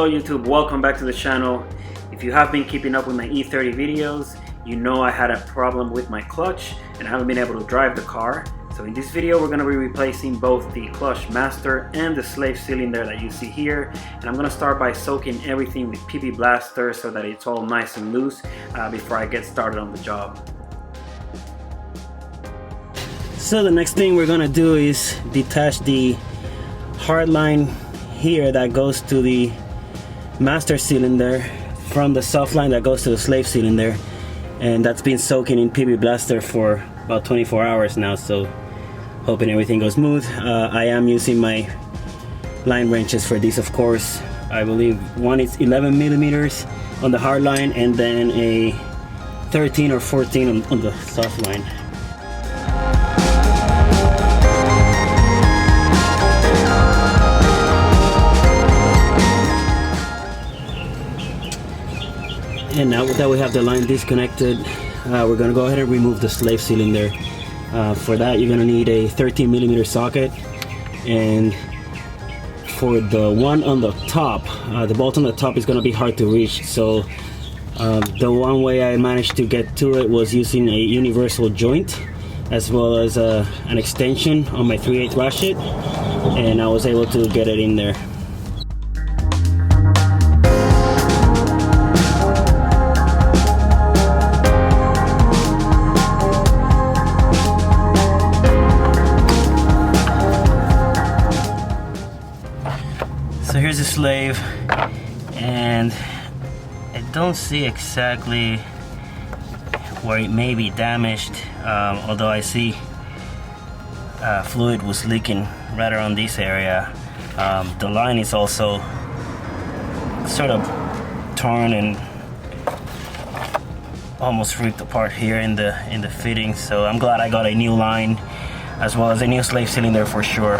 So YouTube, welcome back to the channel. If you have been keeping up with my E30 videos, you know I had a problem with my clutch and I haven't been able to drive the car. So in this video we're going to be replacing both the clutch master and the slave cylinder that you see here, and I'm going to start by soaking everything with Febi Blaster so that it's all nice and loose before I get started on the job. So the next thing we're going to do is detach the hard line here that goes to the master cylinder from the soft line that goes to the slave cylinder, and that's been soaking in Febi Blaster for about 24 hours now, so hoping everything goes smooth. I am using my line wrenches for this, of course. I believe one is 11 millimeters on the hard line and then a 13 or 14 on the soft line. And now that we have the line disconnected, we're going to go ahead and remove the slave cylinder. For that you're going to need a 13 millimeter socket, and for the one on the top, the bolt on the top is going to be hard to reach, so the one way I managed to get to it was using a universal joint as well as an extension on my 3/8 ratchet, and I was able to get it in there. So here's the slave, and I don't see exactly where it may be damaged, although I see fluid was leaking right around this area. The line is also sort of torn and almost ripped apart here in the fitting, so I'm glad I got a new line as well as a new slave cylinder for sure.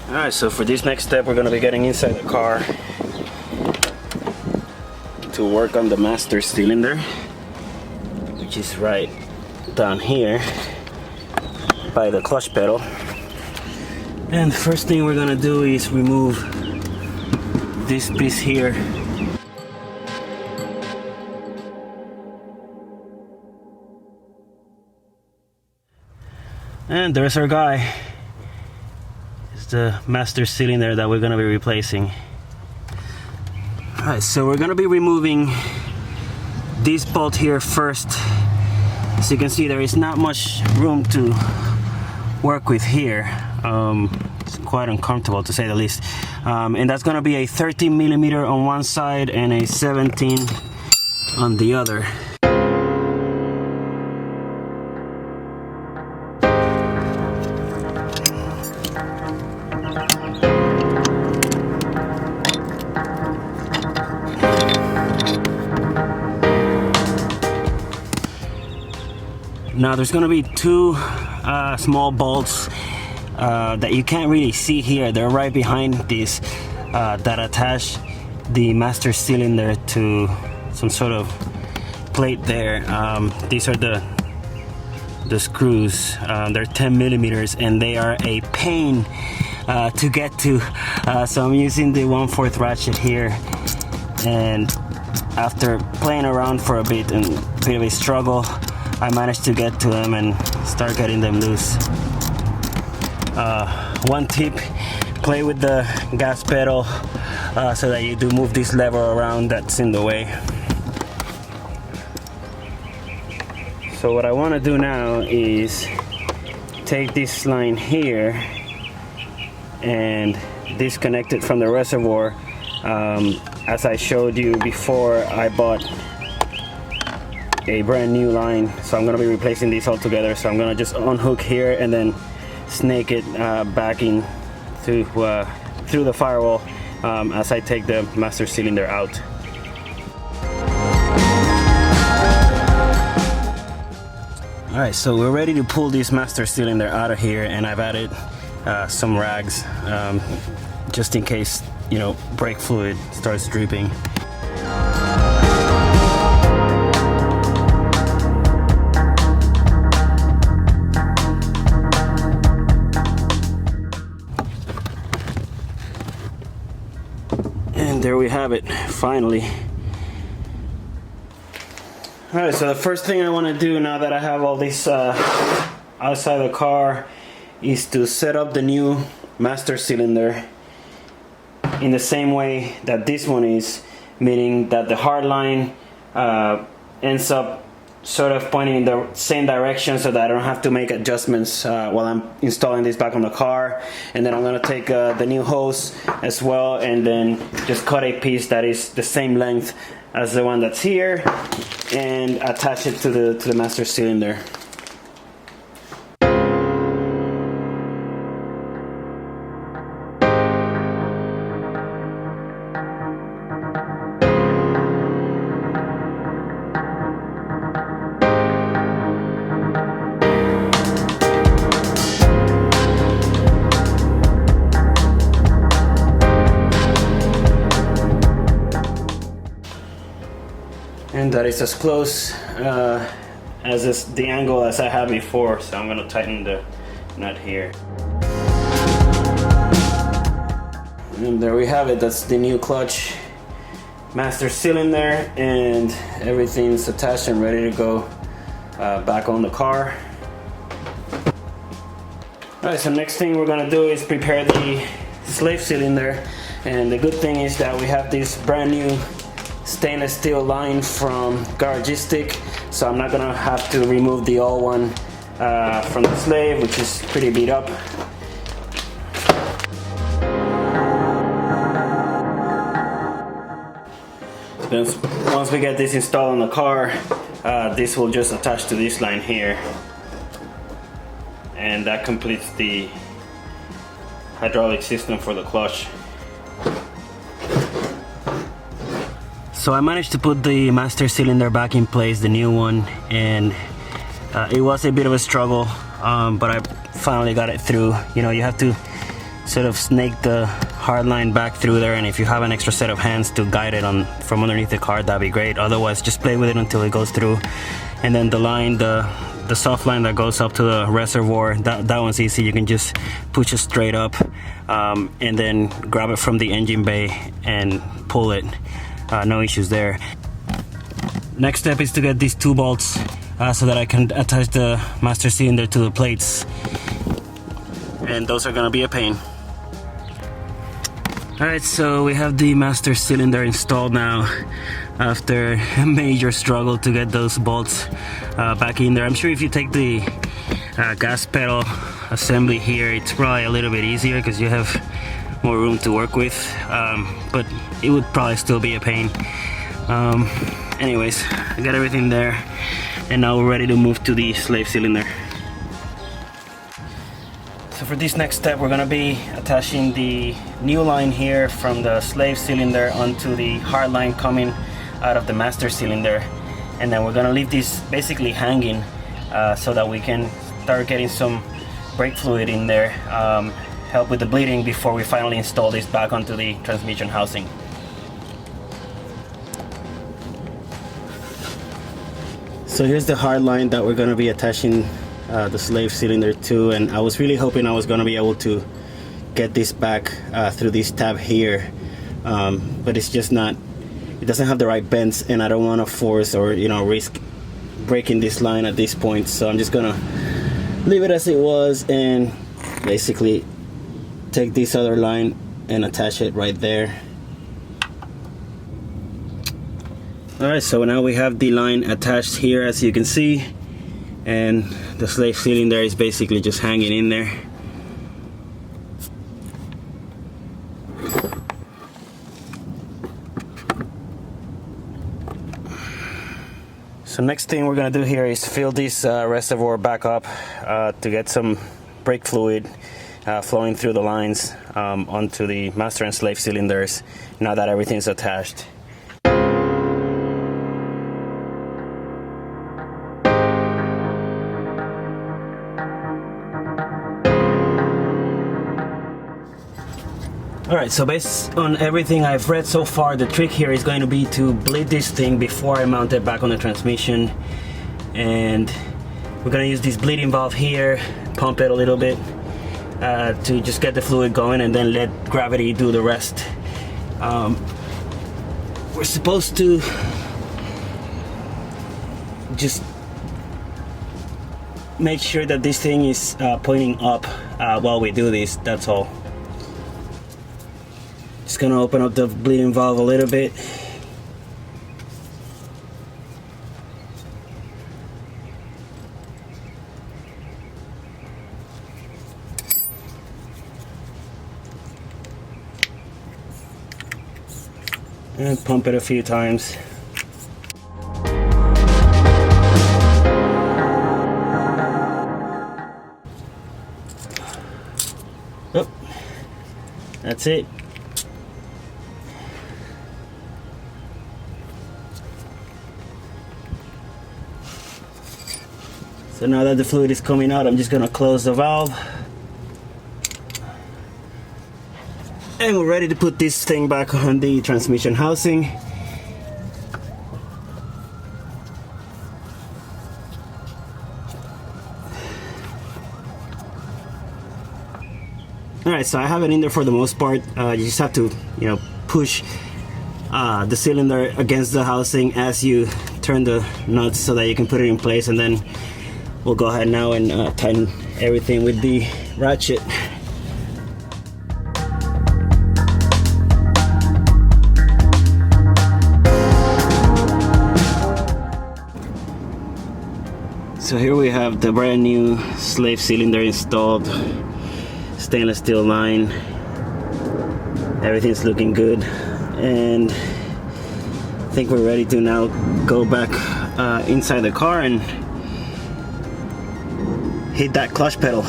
Alright, so for this next step we're going to be getting inside the car to work on the master cylinder, which is right down here by the clutch pedal. And the first thing we're going to do is remove this piece here. And there's our guy. The master cylinder that we're going to be replacing. Alright, so we're going to be removing this bolt here first. As you can see, there is not much room to work with here. It's quite uncomfortable to say the least, and that's going to be a 13 millimeter on one side and a 17 on the other. Now there's going to be two small bolts that you can't really see here. They're right behind this that attach the master cylinder to some sort of plate there. These are the screws. They're 10 millimeters and they are a pain to get to. So I'm using the 1/4 ratchet here, and after playing around for a bit and a bit of a struggle, I managed to get to them and start getting them loose. One tip, play with the gas pedal so that you do move this lever around that's in the way. So what I want to do now is take this line here and disconnect it from the reservoir. As I showed you before, I bought a brand new line, so I'm going to be replacing these all together. So I'm going to just unhook here and then snake it back in through the firewall as I take the master cylinder out. Alright, so we're ready to pull this master cylinder out of here, and I've added some rags just in case, you know, brake fluid starts dripping. there we have it, finally. Alright, so the first thing I want to do now that I have all this outside the car is to set up the new master cylinder in the same way that this one is, meaning that the hard line ends up sort of pointing in the same direction so that I don't have to make adjustments while I'm installing this back on the car. And then I'm going to take the new hose as well and then just cut a piece that is the same length as the one that's here and attach it to the master cylinder. And that is as close as the angle as I had before, so I'm going to tighten the nut here. And there we have it. That's the new clutch master cylinder, and everything's attached and ready to go back on the car. Alright, so next thing we're going to do is prepare the slave cylinder, and the good thing is that we have this brand new stainless steel line from Garagistic, so I'm not gonna have to remove the old one from the slave, which is pretty beat up. Then once we get this installed on the car, this will just attach to this line here, and that completes the hydraulic system for the clutch. So I managed to put the master cylinder back in place, the new one, and it was a bit of a struggle, but I finally got it through. You know, you have to sort of snake the hard line back through there, and if you have an extra set of hands to guide it on from underneath the car, that'd be great. Otherwise, just play with it until it goes through. And then the line, the soft line that goes up to the reservoir, that one's easy. You can just push it straight up and then grab it from the engine bay and pull it. No issues there. Next step is to get these two bolts so that I can attach the master cylinder to the plates, and those are gonna be a pain. Alright, so we have the master cylinder installed now after a major struggle to get those bolts back in there. I'm sure if you take the gas pedal assembly here, it's probably a little bit easier because you have more room to work with, but it would probably still be a pain. Anyways, I got everything there, and now we're ready to move to the slave cylinder. So for this next step, we're gonna be attaching the new line here from the slave cylinder onto the hard line coming out of the master cylinder, and then we're gonna leave this basically hanging so that we can start getting some brake fluid in there, help with the bleeding before we finally install this back onto the transmission housing. So here's the hard line that we're going to be attaching the slave cylinder to, and I was really hoping I was going to be able to get this back through this tab here, but it's just not, it doesn't have the right bends, and I don't want to force or risk breaking this line at this point, so I'm just going to leave it as it was and basically take this other line and attach it right there. Alright, so now we have the line attached here, as you can see, and the slave cylinder is basically just hanging in there. So next thing we're gonna do here is fill this reservoir back up to get some brake fluid flowing through the lines onto the master and slave cylinders now that everything's attached. Alright, so based on everything I've read so far, the trick here is going to be to bleed this thing before I mount it back on the transmission. And we're going to use this bleeding valve here, pump it a little bit to just get the fluid going, and then let gravity do the rest. we're supposed to just make sure that this thing is pointing up while we do this, that's all. Just gonna open up the bleeding valve a little bit. And pump it a few times. Oh, that's it. So now that the fluid is coming out, I'm just gonna close the valve. And we're ready to put this thing back on the transmission housing. Alright, so I have it in there for the most part. You just have to, push the cylinder against the housing as you turn the nuts so that you can put it in place, and then we'll go ahead now and tighten everything with the ratchet. So here we have the brand new slave cylinder installed, stainless steel line, everything's looking good, and I think we're ready to now go back inside the car and hit that clutch pedal.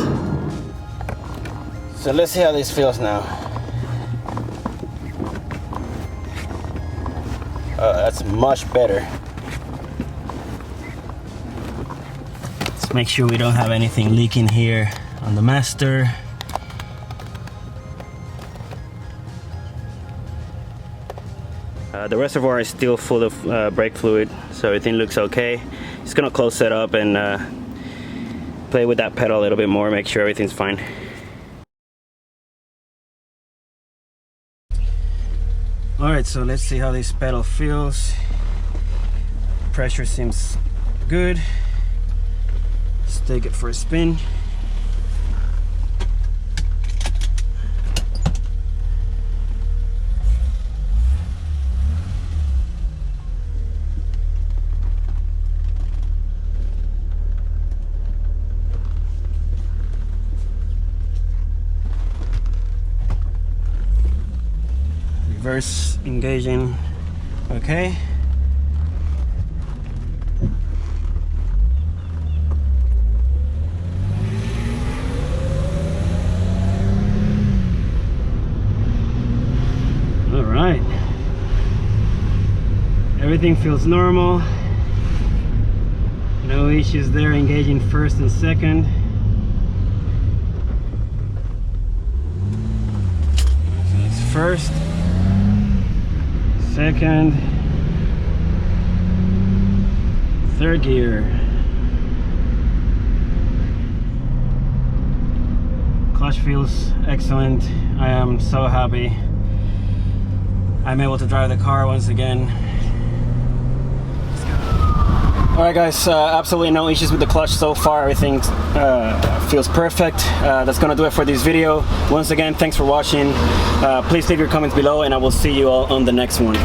So let's see how this feels now. That's much better. Make sure we don't have anything leaking here on the master. The reservoir is still full of brake fluid, so everything looks okay. Just gonna close it up and play with that pedal a little bit more, make sure everything's fine. Alright, so let's see how this pedal feels. Pressure seems good. Let's take it for a spin. Reverse engaging, okay. Alright, everything feels normal, no issues there engaging first and second. So it's first, second, third gear. Clutch feels excellent. I am so happy I'm able to drive the car once again. Alright guys, absolutely no issues with the clutch so far. Everything feels perfect. That's gonna do it for this video. Once again, thanks for watching. Please leave your comments below and I will see you all on the next one.